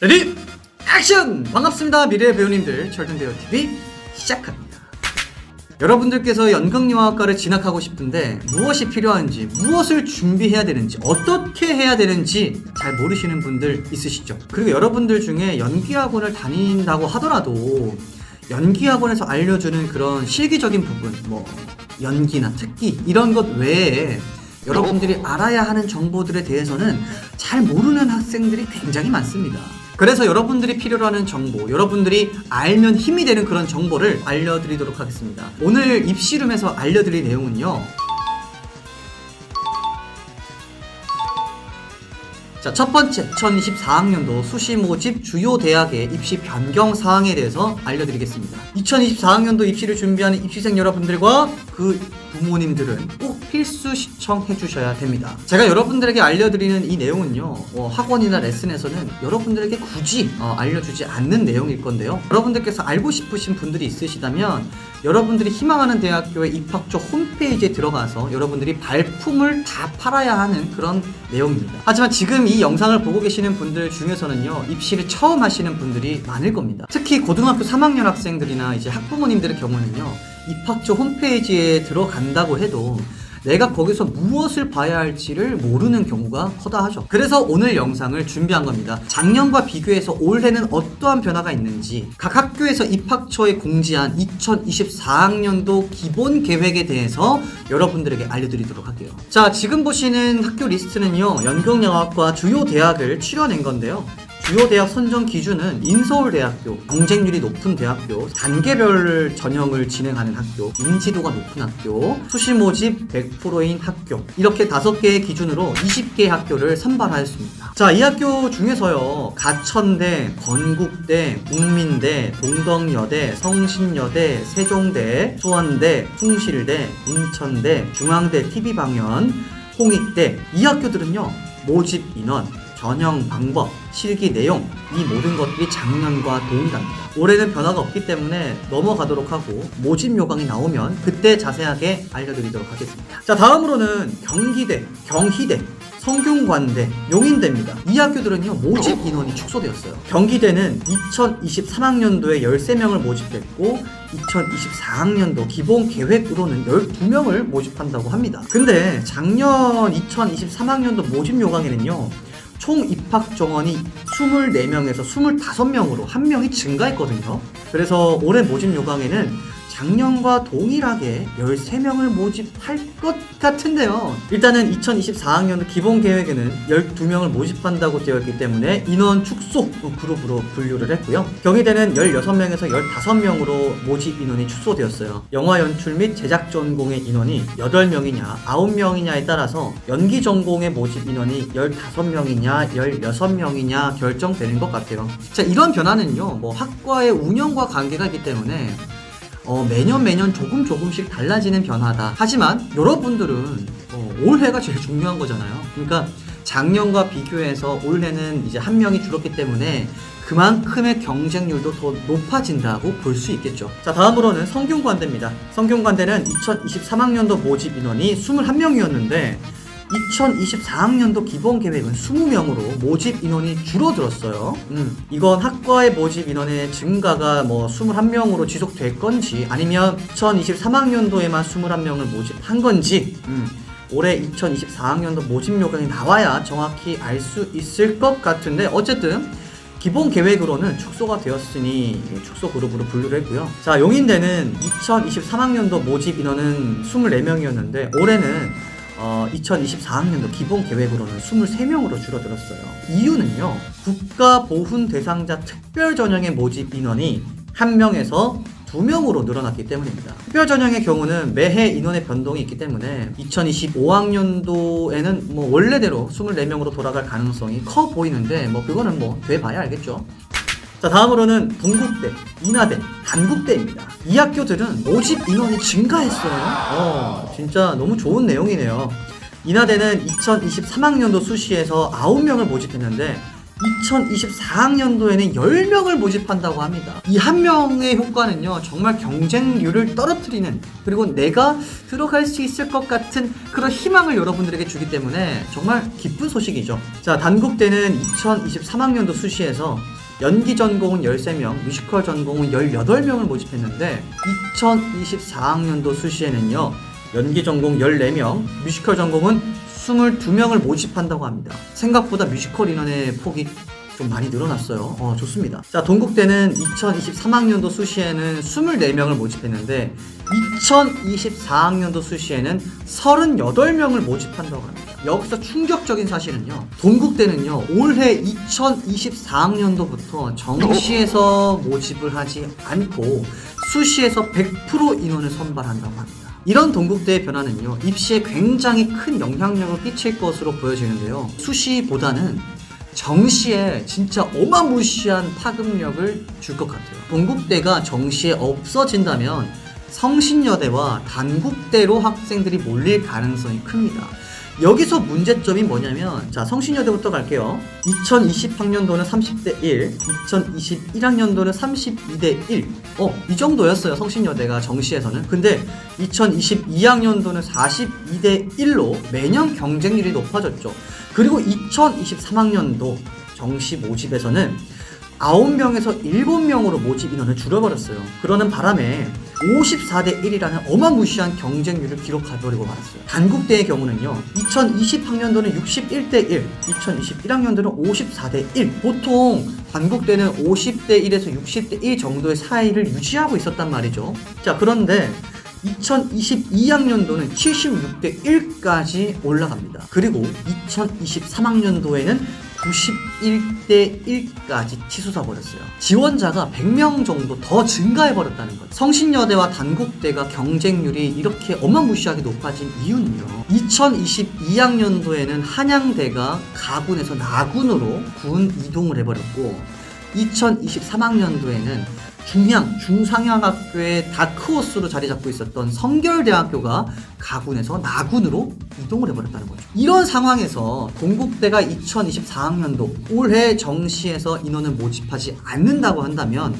레디 액션! 반갑습니다. 미래의 배우님들, 철등배우TV 시작합니다. 여러분들께서 연극영화과를 진학하고 싶은데 무엇이 필요한지, 무엇을 준비해야 되는지, 어떻게 해야 되는지 잘 모르시는 분들 있으시죠? 그리고 여러분들 중에 연기학원을 다닌다고 하더라도 연기학원에서 알려주는 그런 실기적인 부분, 연기나 특기 이런 것 외에 여러분들이 알아야 하는 정보들에 대해서는 잘 모르는 학생들이 굉장히 많습니다. 그래서 여러분들이 필요로 하는 정보, 여러분들이 알면 힘이 되는 그런 정보를 알려드리도록 하겠습니다. 오늘 입시룸에서 알려드릴 내용은요, 자, 첫 번째, 2024학년도 수시 모집 주요 대학의 입시 변경 사항에 대해서 알려드리겠습니다. 2024학년도 입시를 준비하는 입시생 여러분들과 그 부모님들은 꼭 필수 시청해 주셔야 됩니다. 제가 여러분들에게 알려드리는 이 내용은요, 학원이나 레슨에서는 여러분들에게 굳이 알려주지 않는 내용일 건데요. 여러분들께서 알고 싶으신 분들이 있으시다면 여러분들이 희망하는 대학교의 입학처 홈페이지에 들어가서 여러분들이 발품을 다 팔아야 하는 그런 내용입니다. 하지만 지금 이 영상을 보고 계시는 분들 중에서는요, 입시를 처음 하시는 분들이 많을 겁니다. 특히 고등학교 3학년 학생들이나 이제 학부모님들의 경우는요, 입학처 홈페이지에 들어간다고 해도 내가 거기서 무엇을 봐야 할지를 모르는 경우가 허다하죠. 그래서 오늘 영상을 준비한 겁니다. 작년과 비교해서 올해는 어떠한 변화가 있는지, 각 학교에서 입학처에 공지한 2024학년도 기본 계획에 대해서 여러분들에게 알려드리도록 할게요. 자, 지금 보시는 학교 리스트는요, 연극영화과 주요 대학을 추려낸 건데요. 주요 대학 선정 기준은 인서울대학교, 경쟁률이 높은 대학교, 단계별 전형을 진행하는 학교, 인지도가 높은 학교, 수시 모집 100%인 학교, 이렇게 5개의 기준으로 20개의 학교를 선발하였습니다. 자, 이 학교 중에서요, 가천대, 건국대, 국민대, 동덕여대, 성신여대, 세종대, 수원대, 충실대, 인천대, 중앙대 TV방연, 홍익대, 이 학교들은요, 모집 인원, 전형 방법, 실기 내용, 이 모든 것들이 작년과 동일합니다. 올해는 변화가 없기 때문에 넘어가도록 하고 모집 요강이 나오면 그때 자세하게 알려드리도록 하겠습니다. 자, 다음으로는 경기대, 경희대, 성균관대, 용인대입니다. 이 학교들은요, 모집 인원이 축소되었어요. 경기대는 2023학년도에 13명을 모집했고 2024학년도 기본 계획으로는 12명을 모집한다고 합니다. 근데 작년 2023학년도 모집 요강에는요, 총 입학 정원이 24명에서 25명으로 1명이 증가했거든요. 그래서 올해 모집 요강에는 작년과 동일하게 13명을 모집할 것 같은데요. 일단은 2024학년 기본 계획에는 12명을 모집한다고 되어 있기 때문에 인원 축소 그룹으로 분류를 했고요. 경희대는 16명에서 15명으로 모집 인원이 축소되었어요. 영화 연출 및 제작 전공의 인원이 8명이냐 9명이냐에 따라서 연기 전공의 모집 인원이 15명이냐 16명이냐 결정되는 것 같아요. 자, 이런 변화는요, 학과의 운영과 관계가 있기 때문에 매년 조금씩 달라지는 변화다. 하지만 여러분들은 올해가 제일 중요한 거잖아요. 그러니까 작년과 비교해서 올해는 이제 1명이 줄었기 때문에 그만큼의 경쟁률도 더 높아진다고 볼 수 있겠죠. 자, 다음으로는 성균관대입니다. 성균관대는 2023학년도 모집 인원이 21명이었는데 2024학년도 기본 계획은 20명으로 모집 인원이 줄어들었어요. 이건 학과의 모집 인원의 증가가 21명으로 지속될 건지, 아니면 2023학년도에만 21명을 모집한 건지, 올해 2024학년도 모집 요강이 나와야 정확히 알 수 있을 것 같은데, 어쨌든 기본 계획으로는 축소가 되었으니 축소 그룹으로 분류를 했고요. 자, 용인대는 2023학년도 모집 인원은 24명이었는데 올해는 2024학년도 기본 계획으로는 23명으로 줄어들었어요. 이유는요, 국가보훈 대상자 특별 전형의 모집 인원이 1명에서 2명으로 늘어났기 때문입니다. 특별 전형의 경우는 매해 인원의 변동이 있기 때문에 2025학년도에는 원래대로 24명으로 돌아갈 가능성이 커 보이는데 그거는 돼봐야 알겠죠. 자, 다음으로는 동국대, 인하대, 단국대입니다. 이 학교들은 모집 인원이 증가했어요. 진짜 너무 좋은 내용이네요. 인하대는 2023학년도 수시에서 9명을 모집했는데 2024학년도에는 10명을 모집한다고 합니다. 이 한 명의 효과는요, 정말 경쟁률을 떨어뜨리는, 그리고 내가 들어갈 수 있을 것 같은 그런 희망을 여러분들에게 주기 때문에 정말 기쁜 소식이죠. 자, 단국대는 2023학년도 수시에서 연기 전공은 13명, 뮤지컬 전공은 18명을 모집했는데 2024학년도 수시에는요, 연기 전공 14명, 뮤지컬 전공은 22명을 모집한다고 합니다. 생각보다 뮤지컬 인원의 폭이 좀 많이 늘어났어요. 좋습니다. 자, 동국대는 2023학년도 수시에는 24명을 모집했는데 2024학년도 수시에는 38명을 모집한다고 합니다. 여기서 충격적인 사실은요, 동국대는요, 올해 2024학년도부터 정시에서 모집을 하지 않고 수시에서 100% 인원을 선발한다고 합니다. 이런 동국대의 변화는요, 입시에 굉장히 큰 영향력을 끼칠 것으로 보여지는데요, 수시보다는 정시에 진짜 어마무시한 파급력을 줄 것 같아요. 동국대가 정시에 없어진다면 성신여대와 단국대로 학생들이 몰릴 가능성이 큽니다. 여기서 문제점이 뭐냐면, 자, 성신여대부터 갈게요. 2020학년도는 30대 1, 2021학년도는 32대 1. 이 정도였어요, 성신여대가 정시에서는. 근데 2022학년도는 42대 1로 매년 경쟁률이 높아졌죠. 그리고 2023학년도 정시 모집에서는 9명에서 7명으로 모집 인원을 줄여버렸어요. 그러는 바람에 54대 1이라는 어마무시한 경쟁률을 기록해버리고 말았어요. 단국대의 경우는요, 2020학년도는 61대 1, 2021학년도는 54대 1. 보통 단국대는 50대 1에서 60대 1 정도의 사이를 유지하고 있었단 말이죠. 자, 그런데 2022학년도는 76대 1까지 올라갑니다. 그리고 2023학년도에는 91대 1까지 치솟아 버렸어요. 지원자가 100명 정도 더 증가해 버렸다는 거죠. 성신여대와 단국대가 경쟁률이 이렇게 어마무시하게 높아진 이유는요, 2022학년도에는 한양대가 가군에서 나군으로 군 이동을 해버렸고, 2023학년도에는 중상향학교의 다크호스로 자리 잡고 있었던 성결대학교가 가군에서 나군으로 이동을 해버렸다는 거죠. 이런 상황에서 동국대가 2024학년도 올해 정시에서 인원을 모집하지 않는다고 한다면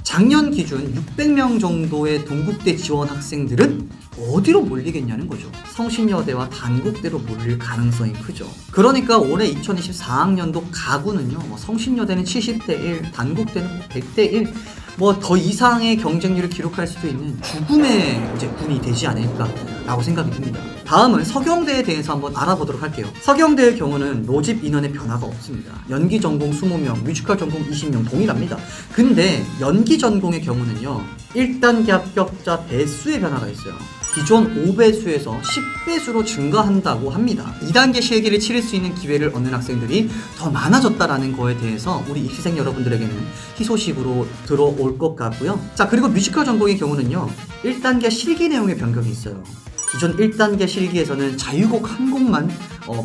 작년 기준 600명 정도의 동국대 지원 학생들은 어디로 몰리겠냐는 거죠. 성신여대와 단국대로 몰릴 가능성이 크죠. 그러니까 올해 2024학년도 가군은요, 성신여대는 70대 1, 단국대는 100대 1, 더 이상의 경쟁률을 기록할 수도 있는 죽음의 이제 군이 되지 않을까라고 생각이 듭니다. 다음은 서경대에 대해서 한번 알아보도록 할게요. 서경대의 경우는 모집 인원의 변화가 없습니다. 연기 전공 20명, 뮤지컬 전공 20명 동일합니다. 근데 연기 전공의 경우는요, 1단계 합격자 배수의 변화가 있어요. 기존 5배수에서 10배수로 증가한다고 합니다. 2단계 실기를 치를 수 있는 기회를 얻는 학생들이 더 많아졌다라는 거에 대해서 우리 입시생 여러분들에게는 희소식으로 들어올 것 같고요. 자, 그리고 뮤지컬 전공의 경우는요, 1단계 실기 내용의 변경이 있어요. 기존 1단계 실기에서는 자유곡 한 곡만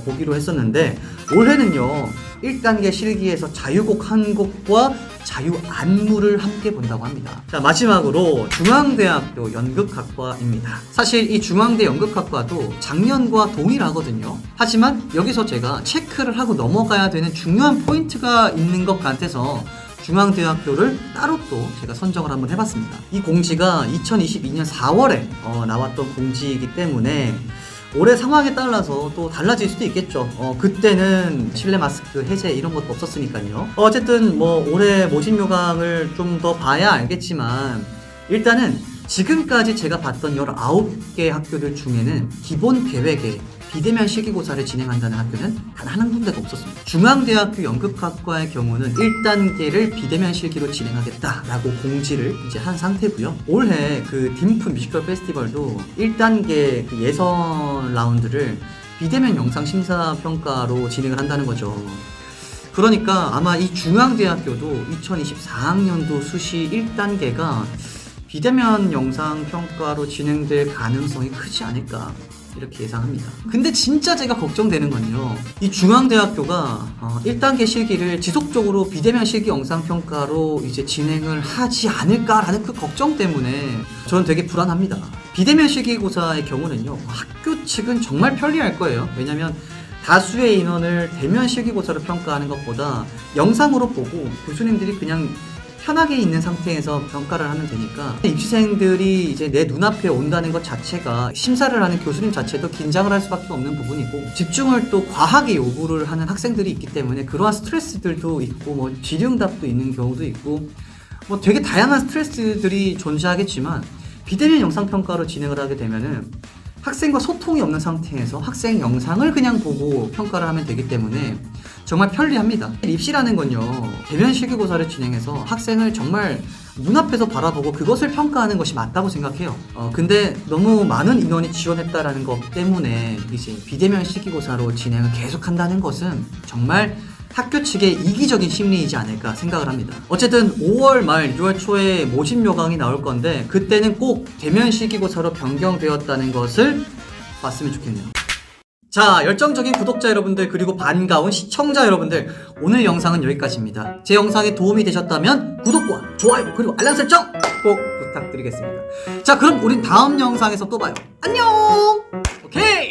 보기로 했었는데, 올해는요, 1단계 실기에서 자유곡 한 곡과 자유 안무를 함께 본다고 합니다. 자, 마지막으로 중앙대학교 연극학과입니다. 사실 이 중앙대 연극학과도 작년과 동일하거든요. 하지만 여기서 제가 체크를 하고 넘어가야 되는 중요한 포인트가 있는 것 같아서 중앙대학교를 따로 또 제가 선정을 한번 해봤습니다. 이 공지가 2022년 4월에 나왔던 공지이기 때문에 올해 상황에 따라서 또 달라질 수도 있겠죠. 그때는 실내 마스크 해제 이런 것도 없었으니까요. 어쨌든 올해 모집 요강을 좀 더 봐야 알겠지만, 일단은 지금까지 제가 봤던 19개 학교들 중에는 기본 계획에 비대면 실기고사를 진행한다는 학교는 단 한 군데도 없었습니다. 중앙대학교 연극학과의 경우는 1단계를 비대면 실기로 진행하겠다라고 공지를 이제 한 상태고요. 올해 그 딤프 뮤지컬 페스티벌도 1단계 그 예선 라운드를 비대면 영상 심사 평가로 진행을 한다는 거죠. 그러니까 아마 이 중앙대학교도 2024학년도 수시 1단계가 비대면 영상 평가로 진행될 가능성이 크지 않을까, 이렇게 예상합니다. 근데 진짜 제가 걱정되는 건요, 이 중앙대학교가 1단계 실기를 지속적으로 비대면 실기 영상평가로 이제 진행을 하지 않을까라는 그 걱정 때문에 저는 되게 불안합니다. 비대면 실기고사의 경우는요, 학교 측은 정말 편리할 거예요. 왜냐면 다수의 인원을 대면 실기고사로 평가하는 것보다 영상으로 보고 교수님들이 그냥 편하게 있는 상태에서 평가를 하면 되니까 입시생들이 이제 내 눈앞에 온다는 것 자체가 심사를 하는 교수님 자체도 긴장을 할 수밖에 없는 부분이고, 집중을 또 과하게 요구를 하는 학생들이 있기 때문에 그러한 스트레스들도 있고 뭐 질의응답도 있는 경우도 있고 뭐 되게 다양한 스트레스들이 존재하겠지만, 비대면 영상평가로 진행을 하게 되면은 학생과 소통이 없는 상태에서 학생 영상을 그냥 보고 평가를 하면 되기 때문에 정말 편리합니다. 입시라는 건요, 대면 실기고사를 진행해서 학생을 정말 눈앞에서 바라보고 그것을 평가하는 것이 맞다고 생각해요. 근데 너무 많은 인원이 지원했다라는 것 때문에 이제 비대면 실기고사로 진행을 계속한다는 것은 정말 학교 측의 이기적인 심리이지 않을까 생각을 합니다. 어쨌든 5월 말 6월 초에 모집 요강이 나올 건데 그때는 꼭 대면 실기고사로 변경되었다는 것을 봤으면 좋겠네요. 자, 열정적인 구독자 여러분들 그리고 반가운 시청자 여러분들, 오늘 영상은 여기까지입니다. 제 영상에 도움이 되셨다면 구독과 좋아요 그리고 알람 설정 꼭 부탁드리겠습니다. 자, 그럼 우린 다음 영상에서 또 봐요. 안녕. 오케이.